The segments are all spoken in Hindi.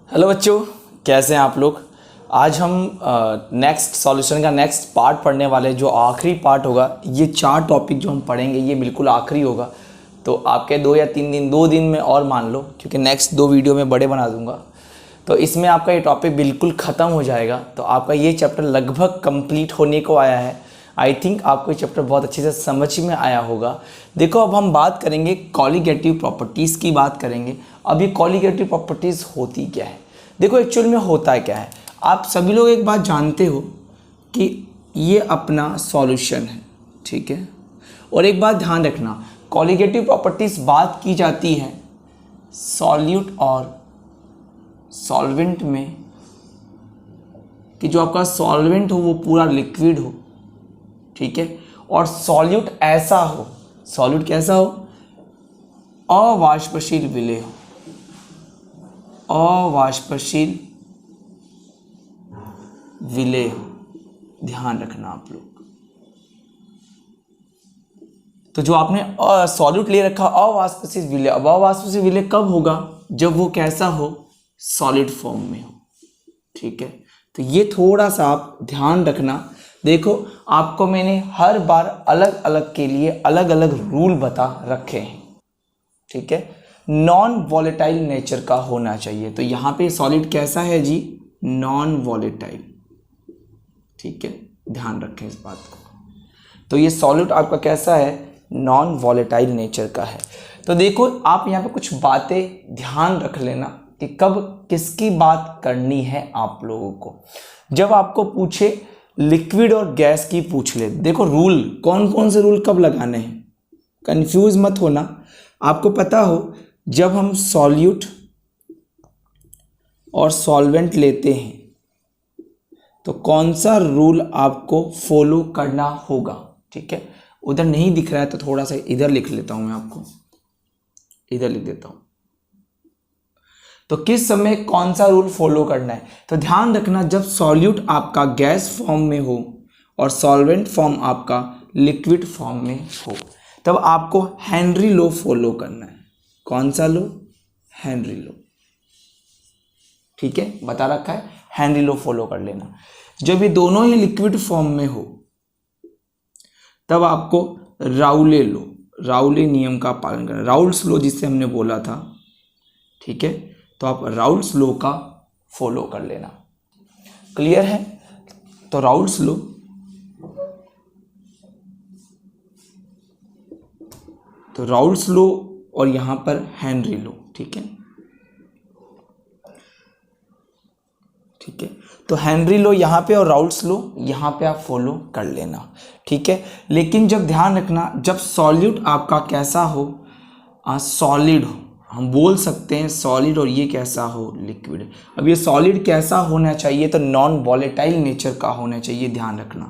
हेलो बच्चों, कैसे हैं आप लोग। आज हम नेक्स्ट सॉल्यूशन का नेक्स्ट पार्ट पढ़ने वाले हैं, जो आखिरी पार्ट होगा। ये 4 टॉपिक जो हम पढ़ेंगे ये बिल्कुल आखिरी होगा। तो आपके 2 या 3 दिन 2 दिन में और मान लो, क्योंकि नेक्स्ट 2 वीडियो में बड़े बना दूंगा, तो इसमें आपका ये टॉपिक बिल्कुल ख़त्म हो जाएगा। तो आपका ये चैप्टर लगभग कंप्लीट होने को आया है। आई थिंक आपको ये चैप्टर बहुत अच्छे से समझ में आया होगा। देखो, अब हम बात करेंगे कॉलिगेटिव प्रॉपर्टीज़ की बात करेंगे। अब ये कॉलिगेटिव प्रॉपर्टीज़ होती क्या है, देखो एक्चुअल में होता क्या है। आप सभी लोग एक बात जानते हो कि ये अपना सॉल्यूशन है, ठीक है। और एक बात ध्यान रखना, कॉलिगेटिव प्रॉपर्टीज़ बात की जाती है सॉल्यूट और सॉल्वेंट में, कि जो आपका सॉल्वेंट हो वो पूरा लिक्विड हो, ठीक है। और सॉल्यूट ऐसा हो, सॉल्यूट कैसा हो, अवाष्पशील विलेय हो, अवाष्पशील विलेय हो। ध्यान रखना आप लोग। तो जो आपने सॉल्यूट ले रखा अवाष्पशील विलेय, अब अवाष्पशील विलेय कब होगा, जब वो कैसा हो, सॉलिड फॉर्म में हो, ठीक है। तो ये थोड़ा सा आप ध्यान रखना। देखो, आपको मैंने हर बार अलग अलग के लिए अलग अलग रूल बता रखे हैं, ठीक है। नॉन वॉलेटाइल नेचर का होना चाहिए। तो यहाँ पे सॉलिड कैसा है जी, नॉन वॉलेटाइल, ठीक है। ध्यान रखें इस बात को। तो ये सॉलिड आपका कैसा है, नॉन वॉलेटाइल नेचर का है। तो देखो, आप यहाँ पे कुछ बातें ध्यान रख लेना कि कब किसकी बात करनी है आप लोगों को। जब आपको पूछे लिक्विड और गैस की पूछ ले, देखो रूल कौन कौन से रूल कब लगाने हैं, कंफ्यूज मत होना। आपको पता हो, जब हम सॉल्यूट और सॉल्वेंट लेते हैं तो कौन सा रूल आपको फॉलो करना होगा, ठीक है। उधर नहीं दिख रहा है तो थोड़ा सा इधर लिख लेता हूं, मैं आपको इधर लिख देता हूं। तो किस समय कौन सा रूल फॉलो करना है, तो ध्यान रखना, जब सॉल्यूट आपका गैस फॉर्म में हो और सॉल्वेंट फॉर्म आपका लिक्विड फॉर्म में हो, तब आपको हेनरी लॉ फॉलो करना है। कौन सा लॉ, हेनरी लॉ, ठीक है, बता रखा है, हेनरी लॉ फॉलो कर लेना। जब ये दोनों ही लिक्विड फॉर्म में हो तब आपको राउले लॉ, राउले नियम का पालन करना, राउल्स लॉ जिसे हमने बोला था, ठीक है। तो आप राउल्स लॉ का फॉलो कर लेना। क्लियर है। तो राउल्स लॉ, तो राउल्स लॉ और यहां पर हेनरी लॉ, ठीक है, ठीक है। तो हेनरी लॉ यहाँ पे और राउल्स लॉ यहाँ पे आप फॉलो कर लेना, ठीक है। लेकिन जब ध्यान रखना, जब सॉल्यूट आपका कैसा हो, सॉलिड हो, हम बोल सकते हैं सॉलिड, और ये कैसा हो, लिक्विड। अब ये सॉलिड कैसा होना चाहिए, तो नॉन वॉलेटाइल नेचर का होना चाहिए। ध्यान रखना,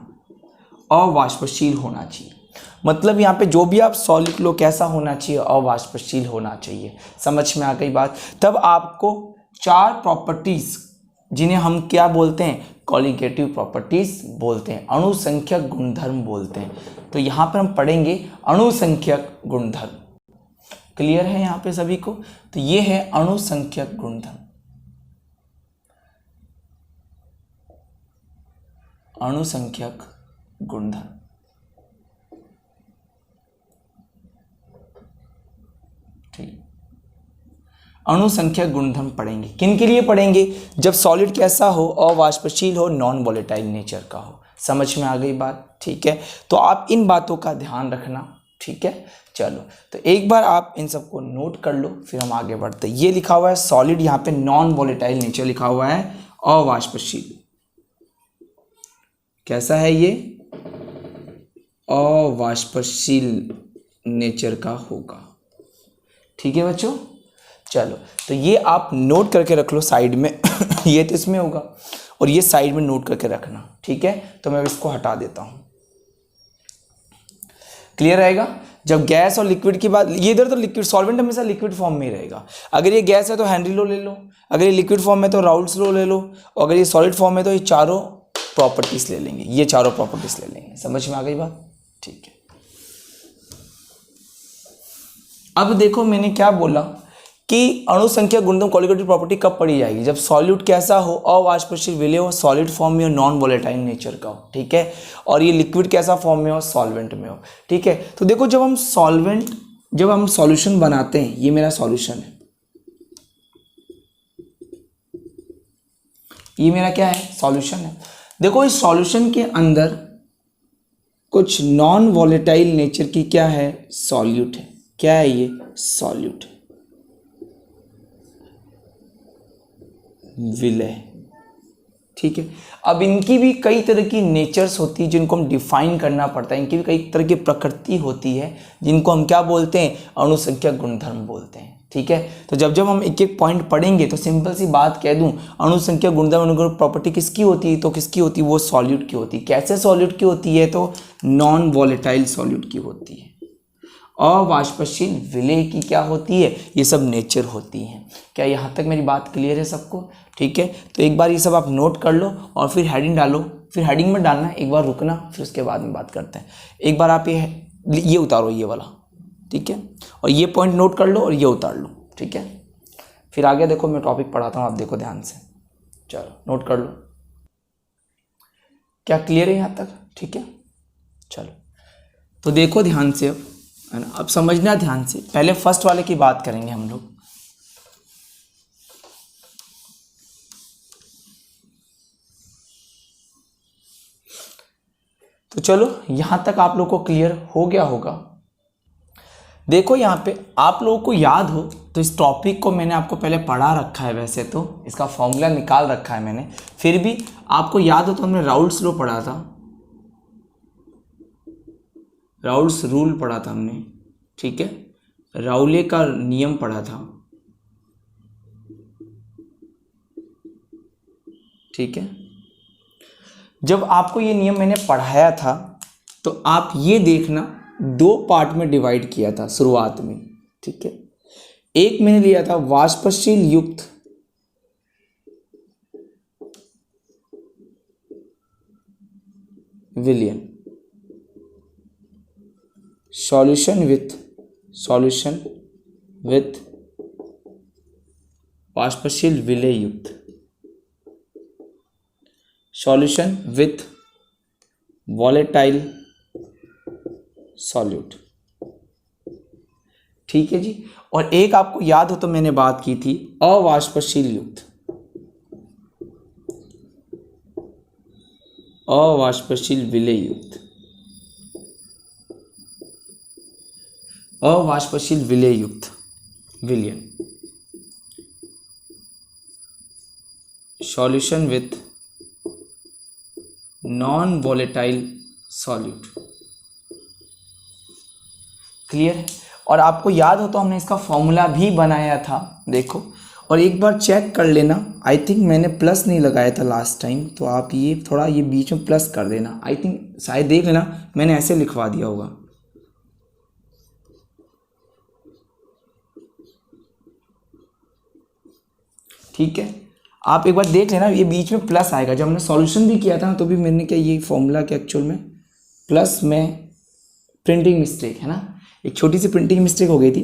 अवाष्पशील होना चाहिए। मतलब यहाँ पे जो भी आप सॉलिड लो कैसा होना चाहिए, अवाष्पशील होना चाहिए। समझ में आ गई बात। तब आपको 4 प्रॉपर्टीज, जिन्हें हम क्या बोलते हैं, कॉलिगेटिव प्रॉपर्टीज बोलते हैं, अणुसंख्यक गुणधर्म बोलते हैं। तो यहाँ पर हम पढ़ेंगे अणुसंख्यक गुणधर्म। क्लियर है यहाँ पे सभी को। तो ये है अणुसंख्यक गुणधर्म, अणुसंख्यक गुणधर्म, ठीक। अणुसंख्यक गुणधर्म पढ़ेंगे, किन के लिए पढ़ेंगे, जब सॉलिड कैसा हो, अवाष्पशील हो, नॉन वॉलेटाइल नेचर का हो। समझ में आ गई बात, ठीक है। तो आप इन बातों का ध्यान रखना, ठीक है। चलो, तो एक बार आप इन सबको नोट कर लो, फिर हम आगे बढ़ते। ये लिखा हुआ है सॉलिड, यहाँ पे नॉन वॉलेटाइल नेचर लिखा हुआ है, अवाष्पशील। कैसा है ये, अवाष्पशील नेचर का होगा, ठीक है बच्चों। चलो, तो ये आप नोट करके रख लो साइड में ये तो इसमें होगा, और ये साइड में नोट करके रखना, ठीक है। तो मैं इसको हटा देता हूं। क्लियर रहेगा। जब गैस और लिक्विड की बात, ये इधर तो लिक्विड, सॉल्वेंट हमेशा लिक्विड फॉर्म में ही रहेगा। अगर ये गैस है तो हेनरी लॉ ले लो, अगर ये लिक्विड फॉर्म में तो राउल्स लॉ ले लो, और अगर ये सॉलिड फॉर्म में तो ये चारों प्रॉपर्टीज ले लेंगे, ये चारों प्रॉपर्टीज ले लेंगे। समझ में आ गई बात, ठीक है। अब देखो, मैंने क्या बोला कि अणु संख्या गुणधर्म कोलिगेटिव प्रॉपर्टी कब पढ़ी जाएगी, जब सॉल्यूट कैसा हो, अवाष्पशील विलेय हो, सॉलिड फॉर्म में हो, नॉन वोलेटाइल नेचर का हो, ठीक है, और ये लिक्विड कैसा फॉर्म में हो, सॉल्वेंट में हो, ठीक है। तो देखो जब हम सॉल्यूशन बनाते हैं, ये मेरा सॉल्यूशन है, ये मेरा क्या है, सॉल्यूशन है। देखो इस सॉल्यूशन के अंदर कुछ नॉन वॉलेटाइल नेचर की क्या है, सॉल्यूट है। क्या है ये, सॉल्यूट है, विलय, ठीक है। अब इनकी भी कई तरह की नेचर्स होती है जिनको हम डिफाइन करना पड़ता है, इनकी भी कई तरह की प्रकृति होती है जिनको हम क्या बोलते हैं, अणु संख्या गुणधर्म बोलते हैं, ठीक है। तो जब हम एक एक पॉइंट पढ़ेंगे तो सिंपल सी बात कह दूं, अणु संख्या गुणधर्म अनुगुण प्रॉपर्टी किसकी होती है, तो किसकी होती है, वो सॉल्यूट की होती है। कैसे सॉल्यूट की होती है, तो नॉन वॉलेटाइल सॉल्यूट की होती है। अवाष्पशील विलेय की क्या होती है, ये सब नेचर होती हैं। क्या यहाँ तक मेरी बात क्लियर है सबको, ठीक है। तो एक बार ये सब आप नोट कर लो और फिर हेडिंग डालो, फिर हेडिंग में डालना, एक बार रुकना, फिर उसके बाद में बात करते हैं। एक बार आप ये उतारो, ये वाला, ठीक है, और ये पॉइंट नोट कर लो और ये उतार लो, ठीक है। फिर आगे देखो मैं टॉपिक पढ़ाता हूँ, आप देखो ध्यान से, चलो नोट कर लो। क्या क्लियर है यहाँ तक, ठीक है। चलो तो देखो ध्यान से, अब है ना, अब समझना ध्यान से। पहले फर्स्ट वाले की बात करेंगे हम लोग। तो चलो यहां तक आप लोग को क्लियर हो गया होगा। देखो यहाँ पे आप लोगों को याद हो तो इस टॉपिक को मैंने आपको पहले पढ़ा रखा है, वैसे तो इसका फॉर्मूला निकाल रखा है मैंने, फिर भी आपको याद हो तो हमने राउल्स लॉ पढ़ा था, राउल्स रूल पढ़ा था हमने, ठीक है, राउले का नियम पढ़ा था, ठीक है। जब आपको ये नियम मैंने पढ़ाया था तो आप ये देखना, दो पार्ट में डिवाइड किया था शुरुआत में, ठीक है। एक मैंने लिया था वाष्पशील युक्त विलयन, सॉल्यूशन विथ वाष्पशील विलेय युक्त, सॉल्यूशन विथ वॉलेटाइल सॉल्यूट, ठीक है जी। और एक आपको याद हो तो मैंने बात की थी अवाष्पशील युक्त, अवाष्पशील विलेय युक्त, अवाष्पशील विलेय युक्त विलयन, solution with non volatile solute, clear है। और आपको याद हो तो हमने इसका फॉर्मूला भी बनाया था, देखो, और एक बार चेक कर लेना। आई थिंक मैंने प्लस नहीं लगाया था लास्ट टाइम, तो आप ये थोड़ा ये बीच में प्लस कर देना। आई थिंक शायद देख लेना, मैंने ऐसे लिखवा दिया होगा, ठीक है। आप एक बार देख लेना, ये बीच में प्लस आएगा। जब हमने सॉल्यूशन भी किया था ना तो भी मैंने क्या ये फॉर्मूला के एक्चुअल में प्लस में प्रिंटिंग मिस्टेक है ना, एक छोटी सी प्रिंटिंग मिस्टेक हो गई थी,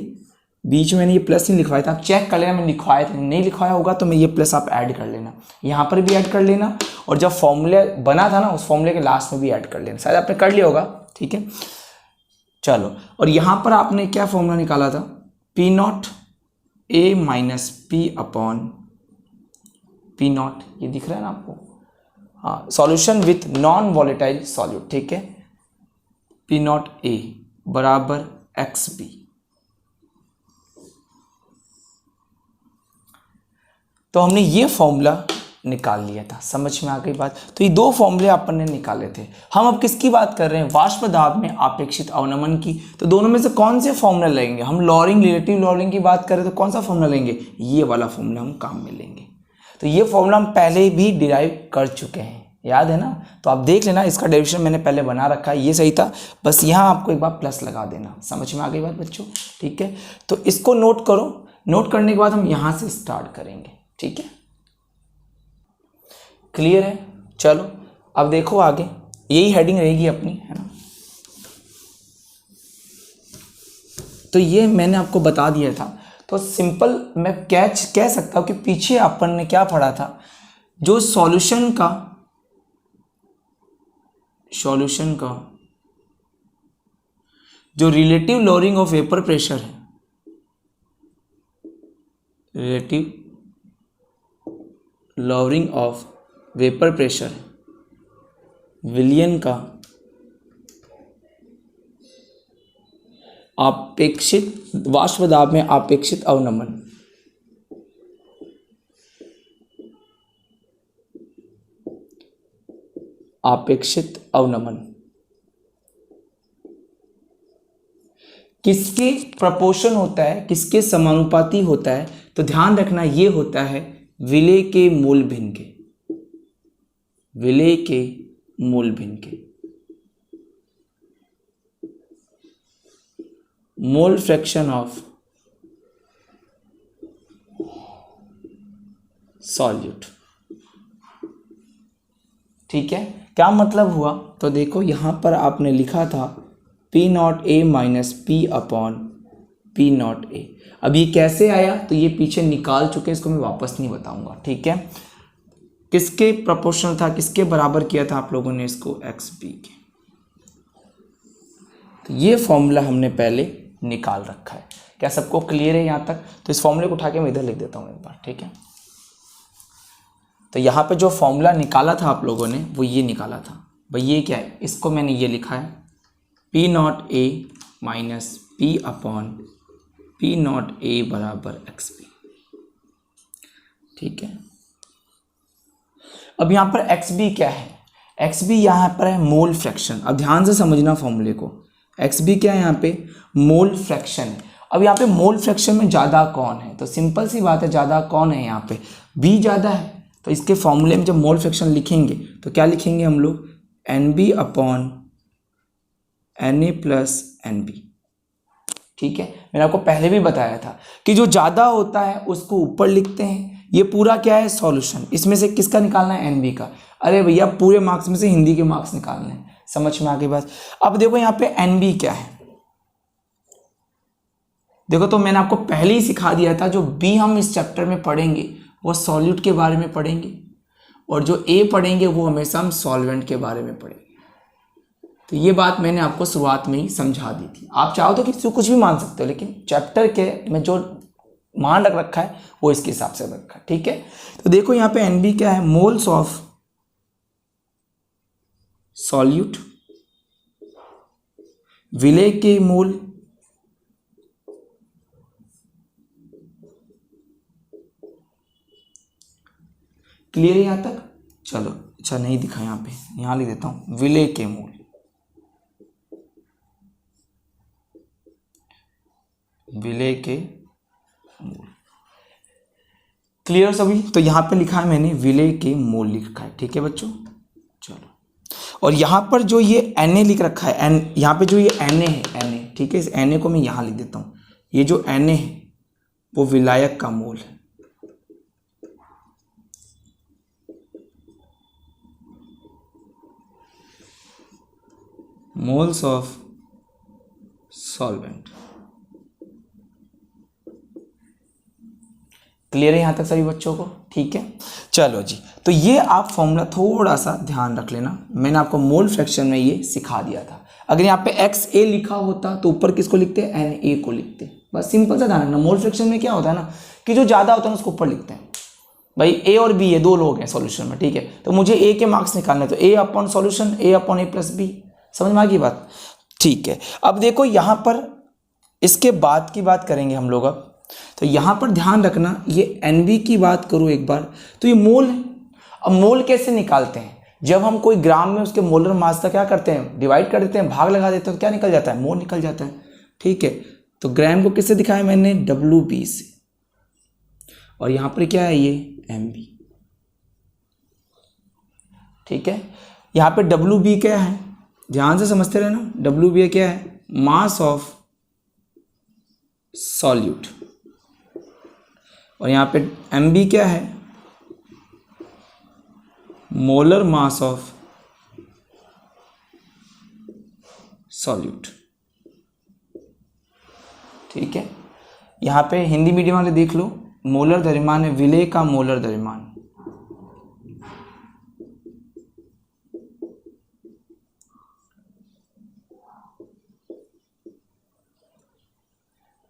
बीच में मैंने ये प्लस नहीं लिखवाया था। आप चेक कर लेना, मैंने लिखवाया था, नहीं लिखवाया होगा तो मैं ये प्लस आप ऐड कर लेना, यहाँ पर भी ऐड कर लेना, और जब फॉर्मूला बना था ना उस फॉर्मूले के लास्ट में भी ऐड कर लेना, शायद आपने कर लिया होगा, ठीक है। चलो, और यहाँ पर आपने क्या फॉर्मूला निकाला था, P not A minus P upon P not, ये दिख रहा है ना आपको, हाँ, solution with non volatile solute, ठीक है, पी नॉट ए बराबर एक्स बी। तो हमने ये फॉर्मूला निकाल लिया था, समझ में आ गई बात। तो ये दो फॉर्मूले अपन ने निकाले थे। हम अब किसकी बात कर रहे हैं, वाष्प दाब में अपेक्षित अवनमन की। तो दोनों में से कौन से फॉर्मूला लेंगे, हम लॉरिंग रिलेटिव लॉरिंग की बात करें तो कौन सा फॉर्मूला लेंगे, ये वाला फॉर्मूला हम काम में लेंगे। तो ये फॉर्मूला हम पहले भी डिराइव कर चुके हैं, याद है ना, तो आप देख लेना, इसका डेरिवेशन मैंने पहले बना रखा है, ये सही था, बस यहाँ आपको एक बार प्लस लगा देना। समझ में आ गई बात बच्चों, ठीक है। तो इसको नोट करो, नोट करने के बाद हम यहाँ से स्टार्ट करेंगे, ठीक है, क्लियर है। चलो अब देखो आगे, यही हेडिंग रहेगी अपनी, है ना। तो ये मैंने आपको बता दिया था। तो सिंपल मैं कह सकता हूं कि पीछे अपन ने क्या पढ़ा था, जो सॉल्यूशन का जो relative lowering of vapour pressure है, relative lowering of vapour pressure विलियन का अपेक्षित वाष्प दाब में अपेक्षित अवनमन, किसके प्रपोर्शन होता है, किसके समानुपाती होता है, तो ध्यान रखना ये होता है विलेय के मूल भिन्न के, विलेय के मूल भिन्न के, मोल फ्रैक्शन ऑफ सॉल्यूट। ठीक है, क्या मतलब हुआ, तो देखो यहां पर आपने लिखा था P not A minus P upon P not ए। अब ये कैसे आया, तो ये पीछे निकाल चुके हैं, इसको मैं वापस नहीं बताऊंगा। ठीक है, किसके प्रोपोर्शनल था, किसके बराबर किया था आप लोगों ने इसको, एक्स बी के। तो ये फॉर्मूला हमने पहले निकाल रखा है। क्या सबको क्लियर है यहाँ तक? तो इस फॉर्मूले को उठा के मैं इधर लिख देता हूँ एक बार। ठीक है, तो यहाँ पे जो फॉर्मूला निकाला था आप लोगों ने वो ये निकाला था भाई। ये क्या है, इसको मैंने ये लिखा है P not A minus P upon P not A बराबर एक्स बी। ठीक है, अब यहाँ पर एक्स बी क्या है, एक्स बी यहाँ पर है मोल फ्रैक्शन। अब ध्यान से समझना फॉर्मूले को, एक्स बी क्या है यहाँ पे, मोल फ्रैक्शन। अब यहाँ पे मोल फ्रैक्शन में ज़्यादा कौन है, तो सिंपल सी बात है, ज़्यादा कौन है यहाँ पे, बी ज़्यादा है। तो इसके फॉर्मूले में जब मोल फ्रैक्शन लिखेंगे तो क्या लिखेंगे हम लोग, N B upon N A plus N B. ठीक है, मैंने आपको पहले भी बताया था कि जो ज़्यादा होता है उसको ऊपर लिखते हैं। ये पूरा क्या है, सॉल्यूशन। इसमें से किसका निकालना है, एन बी का। अरे भैया पूरे मार्क्स में से हिंदी के मार्क्स निकालने हैं, समझ में आ गई बात। अब देखो यहाँ पे एन बी क्या है, देखो तो मैंने आपको पहले ही सिखा दिया था, जो बी हम इस चैप्टर में पढ़ेंगे वो सॉल्यूट के बारे में पढ़ेंगे, और जो ए पढ़ेंगे वो हमेशा हम सॉल्वेंट के बारे में पढ़ेंगे। तो ये बात मैंने आपको शुरुआत में ही समझा दी थी। आप चाहो तो किसी को कुछ भी मान सकते हो, लेकिन चैप्टर के में जो मान रख रखा है वो इसके हिसाब से रखा है। ठीक है, तो देखो यहाँ पे एन बी क्या है, मोल्स ऑफ सॉल्यूट, विलेय के मोल क्लियर है यहाँ तक। चलो अच्छा नहीं दिखा यहाँ पे, यहाँ लिख देता हूं विलेय के मूल, विलेय के मूल। क्लियर सभी, तो यहाँ पे लिखा है मैंने विलेय के मूल लिखा है। ठीक है बच्चों, चलो, और यहाँ पर जो ये Na लिख रखा है, एन यहाँ पे जो ये Na है, Na, ठीक है, इस Na को मैं यहाँ लिख देता हूँ। ये जो Na है वो विलायक का मूल है, मोल्स ऑफ सॉल्वेंट। क्लियर है यहाँ तक सभी बच्चों को। ठीक है, चलो जी, तो ये आप फॉर्मूला थोड़ा सा ध्यान रख लेना, मैंने आपको मोल फ्रैक्शन में ये सिखा दिया था। अगर यहाँ पे एक्स ए लिखा होता तो ऊपर किसको लिखते हैं, एन ए को लिखते। बस सिंपल सा ध्यान रखना, मोल फ्रैक्शन में क्या होता है ना कि जो ज़्यादा होता है उसको ऊपर लिखते हैं। भाई ए और बी है, दो लोग हैं सॉल्यूशन में। ठीक है, तो मुझे ए के मार्क्स निकालने, तो ए अपॉन सॉल्यूशन, ए अपॉन ए प्लस बी। समझ में आ गई बात। ठीक है, अब देखो यहाँ पर इसके बाद की बात करेंगे हम लोग। अब तो यहाँ पर ध्यान रखना, ये एन बी की बात करूँ एक बार, तो ये मोल है। अब मोल कैसे निकालते हैं, जब हम कोई ग्राम में उसके मोलर मास का क्या करते हैं, डिवाइड कर देते हैं, भाग लगा देते हैं, तो क्या निकल जाता है, मोल निकल जाता है। ठीक है, तो ग्राम को किससे दिखाया मैंने, डब्ल्यू बी से, और यहाँ पर क्या है ये एम बी। ठीक है, यहाँ पे डब्ल्यू बी क्या है, ध्यान से समझते रहना, डब्ल्यू बी क्या है, मास ऑफ सॉल्यूट, और यहाँ पे एम बी क्या है, मोलर मास ऑफ सॉल्यूट। ठीक है, यहाँ पे हिंदी मीडियम वाले देख लो, मोलर द्रव्यमान है विलेय का मोलर द्रव्यमान।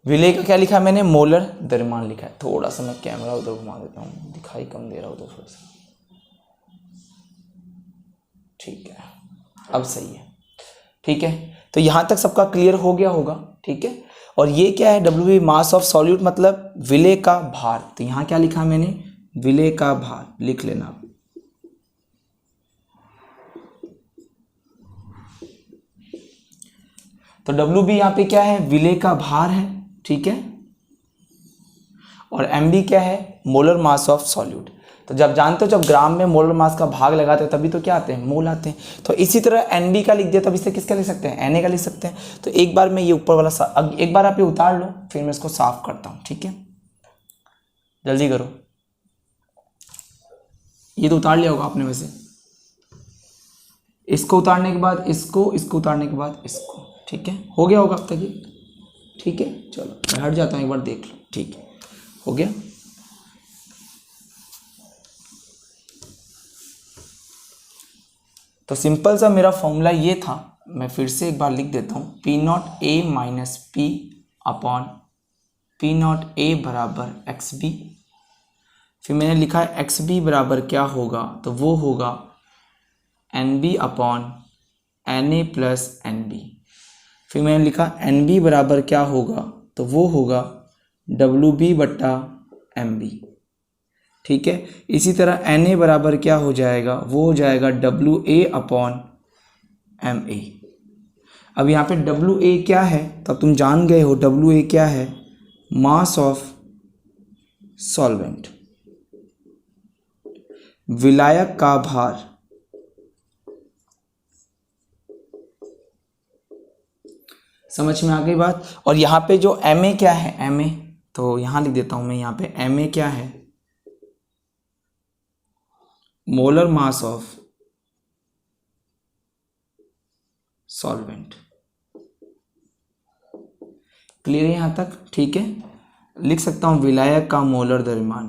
विलेय का क्या लिखा है मैंने, मोलर द्रव्यमान लिखा है। थोड़ा सा मैं कैमरा उधर घुमा देता हूँ, दिखाई कम दे रहा उधर थोड़ा सा, ठीक है अब सही है। ठीक है, तो यहाँ तक सबका क्लियर हो गया होगा। ठीक है, और ये क्या है, डब्ल्यू मास ऑफ सॉल्यूट मतलब विलेय का भार। तो यहाँ क्या लिखा मैंने, विलेय का भार, लिख लेना आप। तो डब्ल्यू बी यहाँ पे क्या है, विलेय का भार है। ठीक है, और एम बी क्या है, मोलर मास ऑफ सॉल्यूट। तो जब जानते हो जब ग्राम में मोलर मास का भाग लगाते हैं तभी तो क्या आते हैं, मोल आते हैं। तो इसी तरह एन बी का लिख दिया, तब इससे किसका लिख सकते हैं, एन ए का लिख सकते हैं। तो एक बार मैं ये ऊपर वाला एक बार आप ये उतार लो, फिर मैं इसको साफ करता हूँ। ठीक है, जल्दी करो, ये तो उतार लिया होगा आपने वैसे। इसको उतारने के बाद इसको उतारने के बाद इसको। ठीक है, हो गया होगा अब तक ये। ठीक है, चलो मैं हट जाता हूँ, एक बार देख लो। ठीक है, हो गया। तो सिंपल सा मेरा फॉर्मूला ये था, मैं फिर से एक बार लिख देता हूँ, P not A minus P upon P not A बराबर एक्स बी। फिर मैंने लिखा है एक्स बी बराबर क्या होगा, तो वो होगा N B upon N A plus N B. फिर मैंने लिखा एन बी बराबर क्या होगा, तो वो होगा डब्ल्यू बी बट्टा एम बी। ठीक है, इसी तरह एन ए बराबर क्या हो जाएगा, वो हो जाएगा W A upon M A. अब यहाँ पे डब्ल्यू ए क्या है, तो अब तुम जान गए हो डब्ल्यू ए क्या है, मास ऑफ सॉल्वेंट, विलायक का भार। समझ में आ गई बात। और यहाँ पे जो एम ए क्या है, एम ए, तो यहाँ लिख देता हूँ मैं, यहाँ पे एम ए क्या है, molar mass of solvent. Clear है यहाँ तक। ठीक है, लिख सकता हूँ विलायक का मोलर द्रव्यमान।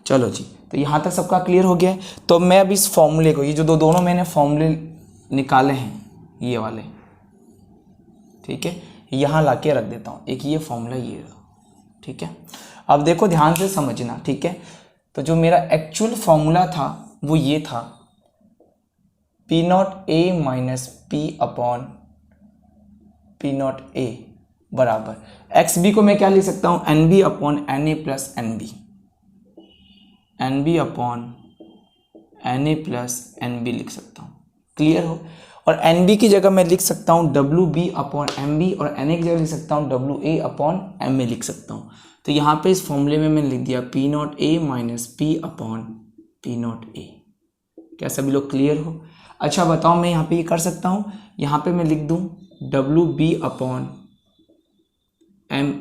चलो जी, तो यहाँ तक सबका क्लियर हो गया है। तो मैं अब इस फॉर्मूले को, ये जो दोनों मैंने फॉर्मूले निकाले हैं ये वाले, ठीक है, यहाँ ला के रख देता हूँ। एक ये फॉर्मूला ये, ठीक है। अब देखो ध्यान से समझना, ठीक है। तो जो मेरा एक्चुअल फॉर्मूला था वो ये था, P not A minus P upon P not A बराबर एक्स बी को मैं क्या लिख सकता हूँ, N B upon N A plus N B, N B upon N A plus N B लिख सकता हूँ। क्लियर हो। और एन बी की जगह मैं लिख सकता हूँ W B upon M B, और एन ए की जगह लिख सकता हूँ W A upon M A लिख सकता हूँ। तो यहाँ पे इस फॉर्मूले में मैंने लिख दिया P not A minus P upon P not ए। क्या सभी लोग क्लियर हो। अच्छा बताओ, मैं यहाँ पे ये कर सकता हूँ, यहाँ पे मैं लिख दूँ W B upon M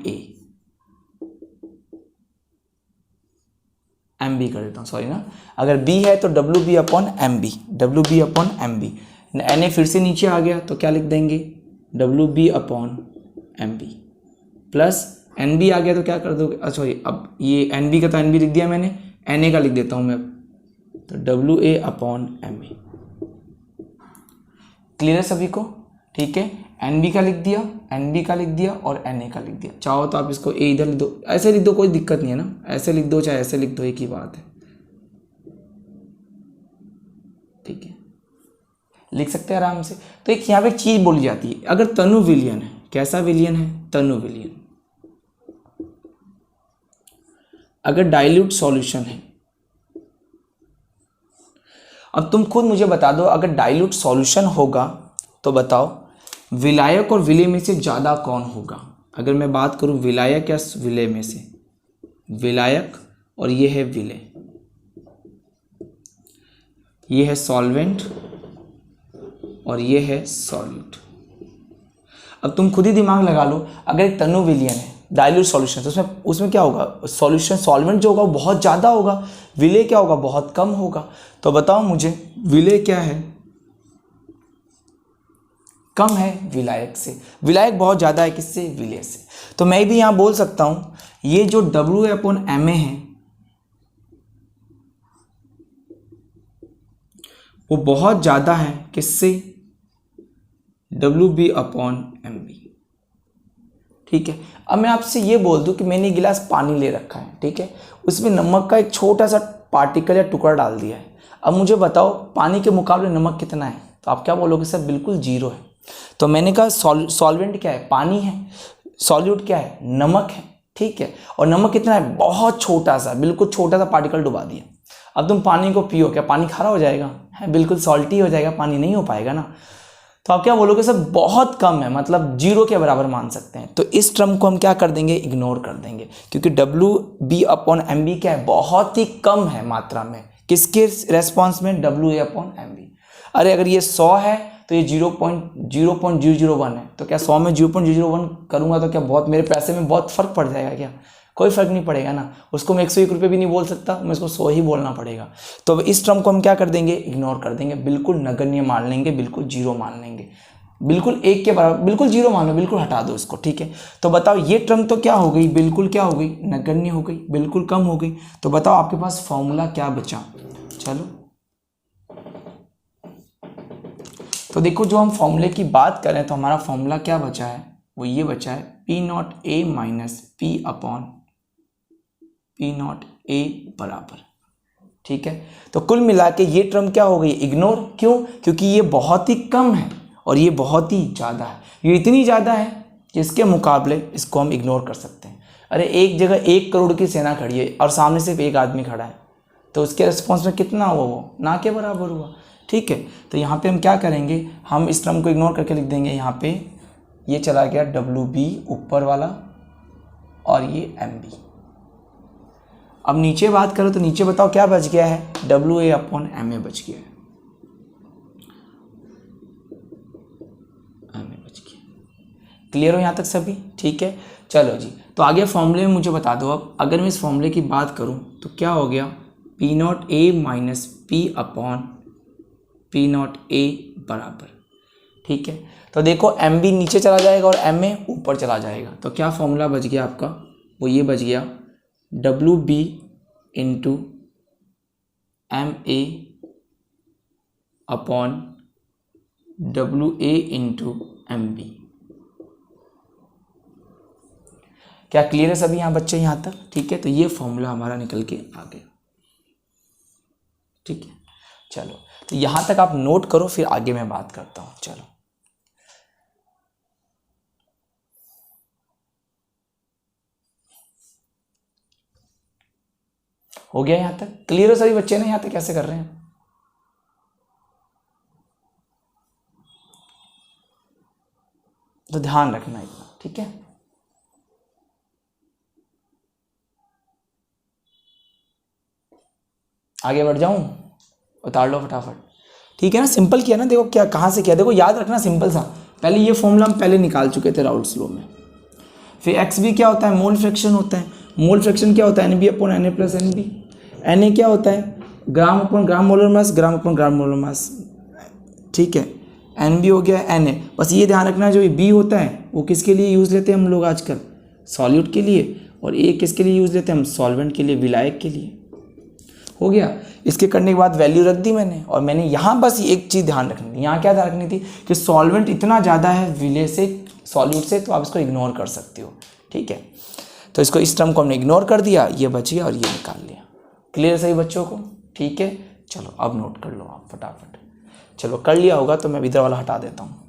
B कर देता हूँ, सॉरी ना, अगर बी है तो W B upon M B, W B upon M B. N A फिर से नीचे आ गया तो क्या लिख देंगे, W B upon M B, plus N B आ गया तो क्या कर दोगे, अच्छा अब ये एन बी का तो एन बी लिख दिया मैंने, एन ए का लिख देता हूँ मैं, तो W A upon M A. Clear है सभी को। ठीक है, एन बी का लिख दिया, एन बी का लिख दिया और एन ए का लिख दिया। चाहो तो आप इसको ए इधर लिख दो, ऐसे लिख दो, कोई दिक्कत नहीं है ना, ऐसे लिख दो चाहे ऐसे लिख दो, एक ही बात है। ठीक है, लिख सकते हैं आराम से। तो एक यहाँ पे चीज बोली जाती है, अगर तनु विलयन है, कैसा विलयन है, तनु विलयन, अगर डाइल्यूट सॉल्यूशन है। अब तुम खुद मुझे बता दो, अगर डाइल्यूट सॉल्यूशन होगा तो बताओ विलायक और विलेय में से ज़्यादा कौन होगा। अगर मैं बात करूं विलायक या विलेय में से, विलायक और ये है विलेय, ये है सॉल्वेंट और ये है सॉल्यूट। अब तुम खुद ही दिमाग लगा लो, अगर एक तनु विलयन है, डाइल्यूट सॉल्यूशन, तो उसमें क्या होगा, सॉल्यूशन सॉल्वेंट जो होगा वो बहुत ज़्यादा होगा, विलेय क्या होगा, बहुत कम होगा। तो बताओ मुझे विलेय क्या है, कम है विलायक से, विलायक बहुत ज़्यादा है किससे, विलेय से। तो मैं भी यहाँ बोल सकता हूँ ये जो WA/MA है वो बहुत ज़्यादा है किससे, WB/MB। ठीक है, अब मैं आपसे ये बोल दूं कि मैंने एक गिलास पानी ले रखा है, ठीक है, उसमें नमक का एक छोटा सा पार्टिकल या टुकड़ा डाल दिया है। अब मुझे बताओ पानी के मुकाबले नमक कितना है, तो आप क्या बोलोगे, सर बिल्कुल जीरो है। तो मैंने कहा सॉल्वेंट क्या है, पानी है, सॉल्यूट क्या है, नमक है, ठीक है, और नमक कितना है, बहुत छोटा सा, बिल्कुल छोटा सा पार्टिकल डुबा दिया। अब तुम पानी को पियो, क्या पानी खारा हो जाएगा, है बिल्कुल सॉल्टी हो जाएगा, पानी नहीं हो पाएगा ना। तो आप क्या बोलोगे, सर बहुत कम है, मतलब जीरो के बराबर मान सकते हैं। तो इस टर्म को हम क्या कर देंगे, इग्नोर कर देंगे, क्योंकि WB/MB क्या है, बहुत ही कम है मात्रा में, किसके रेस्पॉन्स में, WA/MB। अरे अगर ये 100 है तो ये 0.001 है, तो क्या 100 में 0.001 करूँगा तो क्या बहुत मेरे पैसे में बहुत फ़र्क पड़ जाएगा क्या, कोई फ़र्क नहीं पड़ेगा ना। उसको मैं 101 रुपये भी नहीं बोल सकता, मैं उसको 100 ही बोलना पड़ेगा। तो इस टर्म को हम क्या कर देंगे, इग्नोर कर देंगे, बिल्कुल नगण्य मान लेंगे, बिल्कुल जीरो मान लेंगे, बिल्कुल एक के बराबर, बिल्कुल जीरो मान लो, बिल्कुल हटा दो इसको, ठीक है। तो बताओ ये टर्म तो क्या हो गई, बिल्कुल क्या हो गई, नगण्य हो गई, बिल्कुल कम हो गई। तो बताओ आपके पास फॉर्मूला क्या बचा, चलो तो देखो जो हम फॉर्मूले की बात करें तो हमारा फॉर्मूला क्या बचा है, वो ये बचा है P0A माइनस P/P0A बराबर, ठीक है। तो कुल मिला के ये टर्म क्या हो गई, इग्नोर, क्यों, क्योंकि ये बहुत ही कम है और ये बहुत ही ज़्यादा है, ये इतनी ज़्यादा है कि इसके मुकाबले इसको हम इग्नोर कर सकते हैं। अरे एक जगह 1 करोड़ की सेना खड़ी है और सामने सिर्फ एक आदमी खड़ा है, तो उसके रिस्पॉन्स में कितना हुआ, वो ना के बराबर हुआ, ठीक है। तो यहाँ पे हम क्या करेंगे, हम इस टर्म को इग्नोर करके लिख देंगे, यहाँ पे ये चला गया WB ऊपर वाला और ये MB। अब नीचे बात करो तो नीचे बताओ क्या बच गया है, WA/MA बच गया है, MA बच गया। क्लियर हो यहाँ तक सभी, ठीक है। चलो जी, तो आगे फॉर्मूले में मुझे बता दो। अब अगर मैं इस फॉर्मूले की बात करूँ तो क्या हो गया, P0A माइनस P/P0A बराबर, ठीक है। तो देखो MB नीचे चला जाएगा और MA ऊपर चला जाएगा, तो क्या फॉर्मूला बच गया आपका, वो ये बच गया WB into MA upon WA into MB। क्या क्लियर है सभी यहाँ बच्चे यहाँ तक, ठीक है। तो ये फॉर्मूला हमारा निकल के आ गया, ठीक है। चलो तो यहाँ तक आप नोट करो, फिर आगे मैं बात करता हूँ। चलो हो गया यहाँ तक, क्लियर हो सभी बच्चे ने यहाँ तक कैसे कर रहे हैं, तो ध्यान रखना इतना, ठीक है। आगे बढ़ जाऊं, उतार लो फटाफट, ठीक है ना, सिंपल किया ना, देखो क्या कहाँ से किया, देखो याद रखना सिंपल सा। पहले ये फॉर्मूला हम पहले निकाल चुके थे राउल्ट्स लॉ में। फिर XB क्या होता है, मोल फ्रैक्शन होता है, मोल फ्रैक्शन क्या होता है, NB/Na प्लस NB। Na क्या होता है, ग्राम अपन ग्राम मोलर मास, ग्राम अपन ग्राम मोलर मास, ठीक है। NB हो गया Na। बस ये ध्यान रखना जो ये B होता है वो किसके लिए यूज़ लेते हैं हम लोग आजकल, सॉल्यूट के लिए, और A किसके लिए यूज़ लेते हैं हम, सॉल्वेंट के लिए, विलायक के लिए। हो गया, इसके करने के बाद वैल्यू रख दी मैंने, और मैंने यहाँ बस एक चीज़ ध्यान रखनी थी, यहाँ क्या ध्यान रखनी थी कि सॉल्वेंट इतना ज़्यादा है विलेय से, सॉल्यूट से, तो आप इसको इग्नोर कर सकते हो, ठीक है। तो इसको, इस टर्म को हमने इग्नोर कर दिया, ये बच गया और ये निकाल लिया। क्लियर सही बच्चों को, ठीक है। चलो अब नोट कर लो आप फटाफट, चलो कर लिया होगा तो मैं इधर वाला हटा देता हूँ।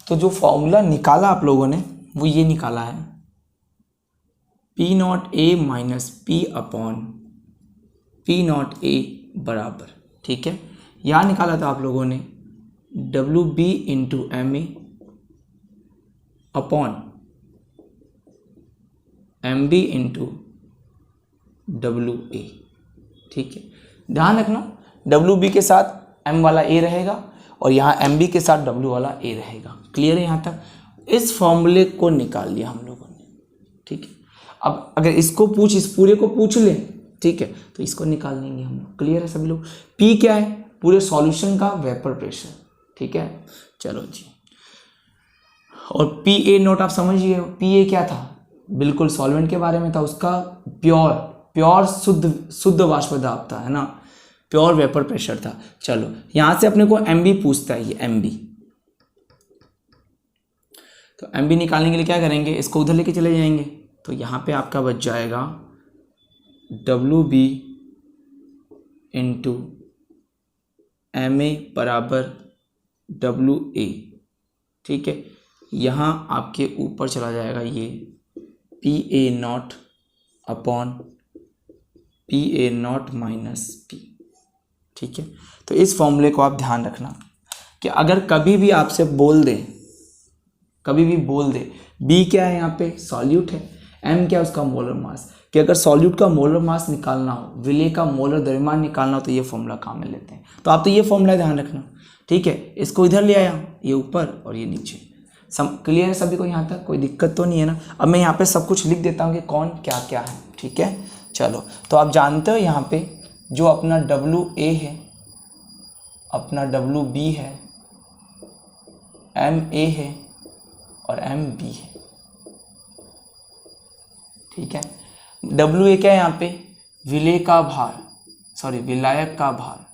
तो जो फॉर्मूला निकाला आप लोगों ने वो ये निकाला है, P0A माइनस P/P0A बराबर, ठीक है। यहाँ निकाला था आप लोगों ने WB into MA upon M B into W A. ठीक है, ध्यान रखना डब्ल्यू बी के साथ एम वाला ए रहेगा और यहाँ एम बी के साथ डब्ल्यू वाला ए रहेगा। क्लियर है यहाँ तक? इस फॉर्मूले को निकाल लिया हम लोगों ने। ठीक है, अब अगर इसको इस पूरे को पूछ ले, ठीक है, तो इसको निकाल लेंगे हम लोग। क्लियर है सभी लोग? पी क्या है? पूरे सॉल्यूशन का वेपर प्रेशर। ठीक है, चलो जी। और पी ए नोट आप समझिए, पी ए क्या था? बिल्कुल सॉल्वेंट के बारे में था, उसका प्योर शुद्ध वाष्प दाब था, है ना, प्योर वेपर प्रेशर था। चलो यहां से अपने को एम बी पूछता है, ये एम बी। तो एम बी निकालने के लिए क्या करेंगे, इसको उधर लेके चले जाएंगे। तो यहाँ पे आपका बच जाएगा W B into M A बराबर डब्ल्यू ए। ठीक है, यहाँ आपके ऊपर चला जाएगा ये P A not upon P A not minus P. ठीक है, तो इस फॉर्मूले को आप ध्यान रखना कि अगर कभी भी आपसे बोल दे, बी क्या है यहाँ पे? सॉल्यूट है। एम क्या है? उसका मोलर मास। कि अगर सॉल्यूट का मोलर मास निकालना हो, विलेय का मोलर द्रव्यमान निकालना हो, तो ये फॉर्मूला काम में लेते हैं। तो आप तो ये फॉर्मूला ध्यान रखना। ठीक है, इसको इधर ले आया, ये ऊपर और ये नीचे। क्लियर है सभी को? यहाँ तक कोई दिक्कत तो नहीं है ना? अब मैं यहाँ पे सब कुछ लिख देता हूँ कि कौन क्या क्या है। ठीक है, चलो। तो आप जानते हो यहाँ पे जो अपना डब्ल्यू ए है, अपना डब्ल्यू बी है, एम ए है और एम बी है। ठीक है, डब्ल्यू ए क्या है यहाँ पे? विलेय का भार, सॉरी विलायक का भार,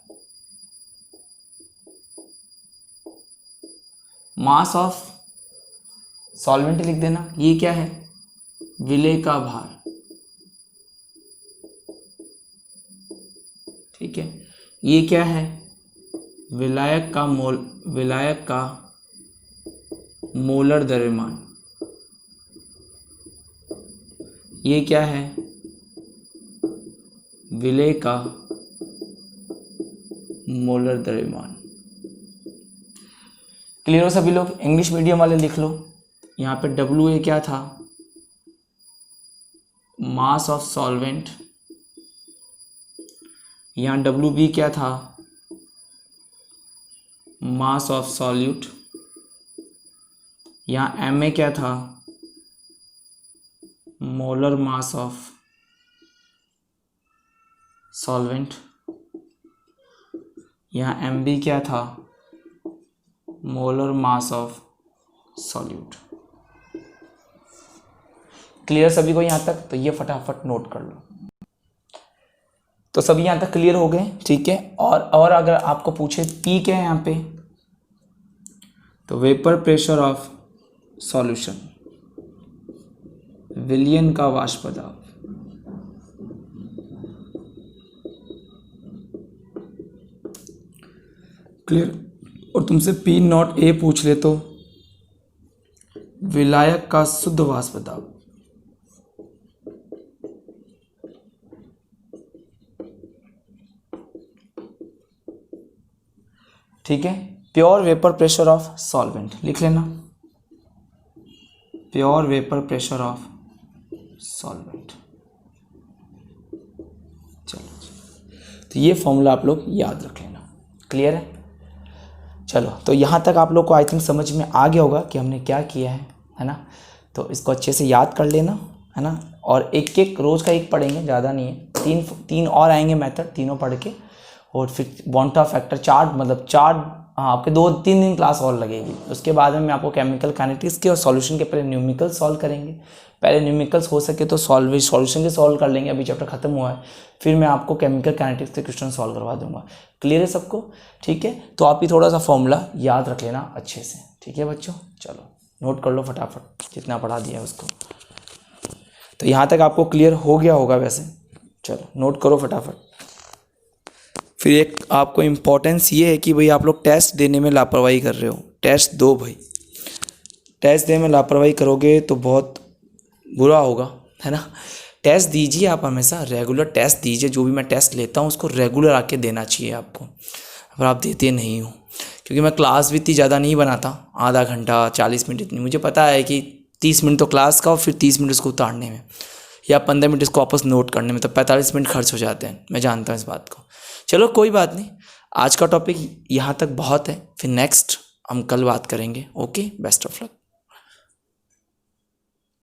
मास ऑफ सॉल्वेंट लिख देना। ये क्या है? विलेय का भार। ठीक है, ये क्या है? विलायक का मोलर द्रव्यमान। ये क्या है? विलेय का मोलर द्रव्यमान। क्लियर हो सभी लोग? इंग्लिश मीडियम वाले लिख लो। यहाँ पे डब्ल्यू ए क्या था? Mass of solvent. यहाँ डब्ल्यू बी क्या था? Mass of solute. यहाँ एम ए क्या था? Molar mass of solvent. यहाँ एम बी क्या था? Molar mass of solute. Clear सभी को यहाँ तक? तो ये फटाफट नोट कर लो। तो सभी यहाँ तक क्लियर हो गए? ठीक है, और अगर आपको पूछे पी क्या है यहाँ पे, तो वेपर प्रेशर ऑफ सॉल्यूशन, विलयन का वाष्प दाब। क्लियर? और तुमसे पी नॉट ए पूछ ले तो विलायक का शुद्ध वाष्प दाब। ठीक है, pure vapour pressure of solvent लिख लेना, pure vapour pressure of solvent. चलो, तो ये फॉर्मूला आप लोग याद रख लेना। क्लियर है? चलो, तो यहाँ तक आप लोग को आई थिंक समझ में आ गया होगा कि हमने क्या किया है ना? तो इसको अच्छे से याद कर लेना, है ना? और एक एक रोज़ का एक पढ़ेंगे, ज़्यादा नहीं है। तीन और आएंगे मेथड, तीनों पढ़ के, और फिर बॉन्टा फैक्टर चार्ट, मतलब चार्ट, हाँ, आपके 2-3 दिन क्लास और लगेगी। उसके बाद में मैं आपको केमिकल काइनेटिक्स के और सॉल्यूशन के पहले न्यूमेरिकल सॉल्व करेंगे। पहले न्यूमेरिकल्स हो सके तो सॉल्यूशन के सॉल्व कर लेंगे, अभी चैप्टर खत्म हुआ है। फिर मैं आपको केमिकल काइनेटिक्स के क्वेश्चन सॉल्व करवा दूंगा। क्लियर है सबको? ठीक है, तो आप ही थोड़ा सा फॉर्मूला याद रख लेना अच्छे से। ठीक है बच्चों, चलो नोट कर लो फटाफट, जितना पढ़ा दिया है उसको। तो यहाँ तक आपको क्लियर हो गया होगा वैसे। चलो नोट करो फटाफट। फिर एक आपको इम्पोर्टेंस ये है कि भाई आप लोग टेस्ट देने में लापरवाही कर रहे हो। टेस्ट दो भाई, टेस्ट देने में लापरवाही करोगे तो बहुत बुरा होगा, है ना? टेस्ट दीजिए आप, हमेशा रेगुलर टेस्ट दीजिए। जो भी मैं टेस्ट लेता हूँ उसको रेगुलर आके देना चाहिए आपको, अगर आप देते नहीं हो। क्योंकि मैं क्लास भी इतनी ज़्यादा नहीं बनाता, आधा घंटा 40 मिनट, इतनी। मुझे पता है कि 30 मिनट तो क्लास का और फिर 30 मिनट उसको उतारने में, या 15 मिनट इसको वापस नोट करने में, तो 45 मिनट खर्च हो जाते हैं। मैं जानता हूँ इस बात को। चलो कोई बात नहीं, आज का टॉपिक यहाँ तक बहुत है, फिर नेक्स्ट हम कल बात करेंगे। Okay, best of luck.